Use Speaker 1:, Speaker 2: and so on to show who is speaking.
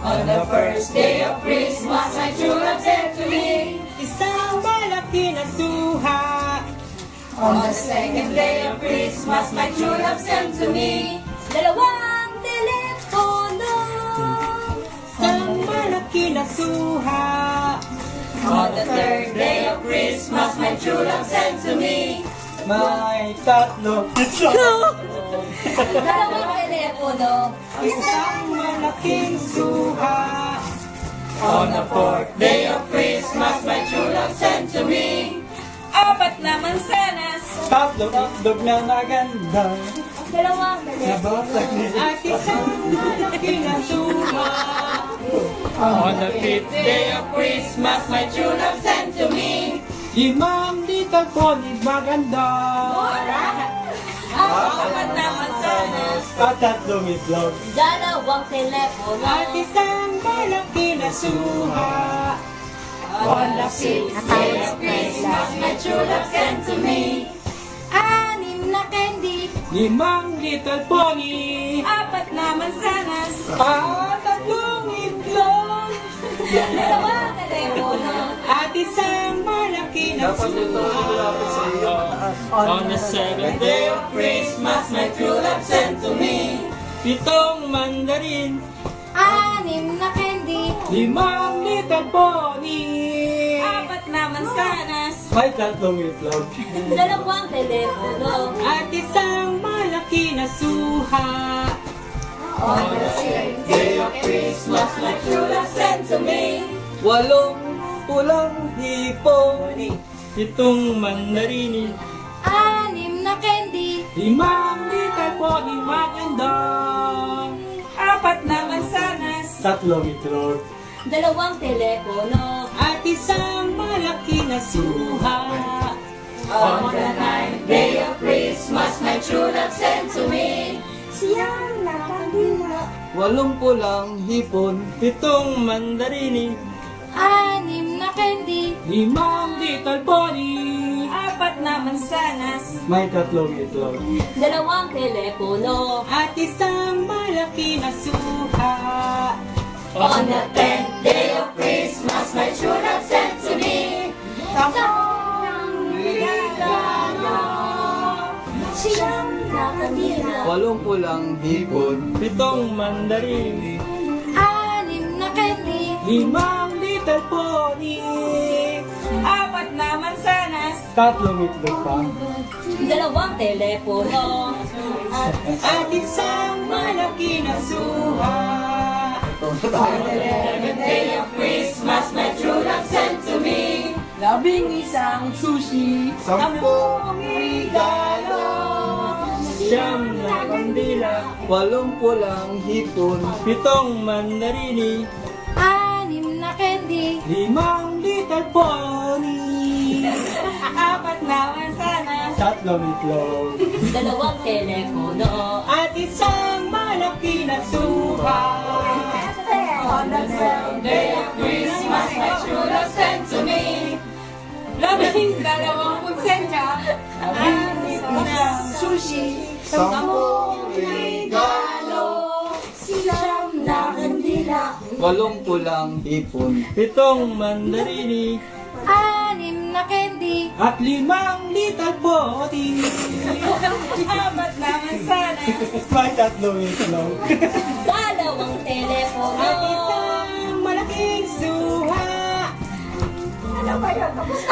Speaker 1: On the first day of Christmas, my true love sent to me
Speaker 2: Isang malaki na suha.
Speaker 1: On the second day of Christmas, my true love sent to me
Speaker 3: Dalawang telepono.
Speaker 2: Isang malaki na suha.
Speaker 1: On the third day of Christmas, my true love sent to me
Speaker 2: May tatlo.
Speaker 3: Dalawang telepono.
Speaker 2: Isang malaking suha.
Speaker 1: On the fourth day of Christmas, my true love sent to me
Speaker 3: Apat na mansanas.
Speaker 2: Tatlong itlog na maganda.
Speaker 3: Dalawang telepono.
Speaker 2: Nabasag ni at isang malaki na suha.
Speaker 1: On the fifth day of Christmas, my true love sent to me
Speaker 2: 5 little pony maganda.
Speaker 3: Apat na mansanas.
Speaker 2: At tatlong itlog.
Speaker 3: Dalawang telepono.
Speaker 2: At isang malaki na suha.
Speaker 1: On the sixth day of Christmas, my true love sent to me
Speaker 3: 6 na candy.
Speaker 2: 5 little pony.
Speaker 3: Apat na mansanas.
Speaker 2: At tatlong itlog.
Speaker 3: Dalawang telepono.
Speaker 2: At isang malaki na suha.
Speaker 1: On the seventh day of Christmas, my true love sent to me
Speaker 2: 7 mandarin.
Speaker 3: 6 na candy.
Speaker 2: 5 little pony.
Speaker 3: Apat na mansanas.
Speaker 2: May tatlong itlog.
Speaker 3: Dalawang telepono.
Speaker 2: At isang malaki na suha.
Speaker 1: On the sixth day of Christmas, my true love sent to me
Speaker 2: 8 pulang hipon. 7 mandarini.
Speaker 3: 6 na candy.
Speaker 2: 5 little pony maganda.
Speaker 3: Apat na mansanas.
Speaker 2: Tatlong itlog.
Speaker 3: Dalawang telepono.
Speaker 2: At isang malaki na suha.
Speaker 1: On the ninth day of Christmas, my true love sent to me
Speaker 3: Siyang nakandila.
Speaker 2: 8 pulang hipon. 7 mandarini.
Speaker 3: 6 na candy.
Speaker 2: 5 little pony.
Speaker 3: Apat na mansanas.
Speaker 2: May tatlong itlog.
Speaker 3: Dalawang telepono.
Speaker 2: At isang malaki na suha.
Speaker 1: On the tenth day of Christmas, my true love sent to me
Speaker 3: Siyang nakandila.
Speaker 2: 8 pulang hipon. 7 mandarini.
Speaker 3: 6 na candy.
Speaker 2: 5 little pony.
Speaker 3: Apat na mansanas.
Speaker 2: Tatlong itlog pa.
Speaker 3: Dalawang telepono.
Speaker 2: At isang malaki na suha.
Speaker 1: On the 11th day of Christmas, my true love sent to me
Speaker 2: 11 sushi. 10 regalo. 9 na kandila. 8 pulang hipon. 7 mandarini.
Speaker 3: 6 na candy.
Speaker 2: 5 little pony.
Speaker 3: Apat na mansanas.
Speaker 2: Tatlong itlog.
Speaker 3: Dalawang telepono.
Speaker 2: At isang malaki na suha.
Speaker 1: On the seventh day of Christmas, my true love sent to me
Speaker 3: 12 punsensya.
Speaker 2: 6 sushi. 10 regalo.
Speaker 3: Siyang nakandila.
Speaker 2: 8 pulang hipon. 7 mandarini.
Speaker 3: 6 na candy.
Speaker 2: At 5 little pony.
Speaker 3: Apat na mansanas.
Speaker 2: May tatlong itlog.
Speaker 3: Dalawang telepono.
Speaker 2: At isang malaking suha.
Speaker 3: Ano ba yun? Tapos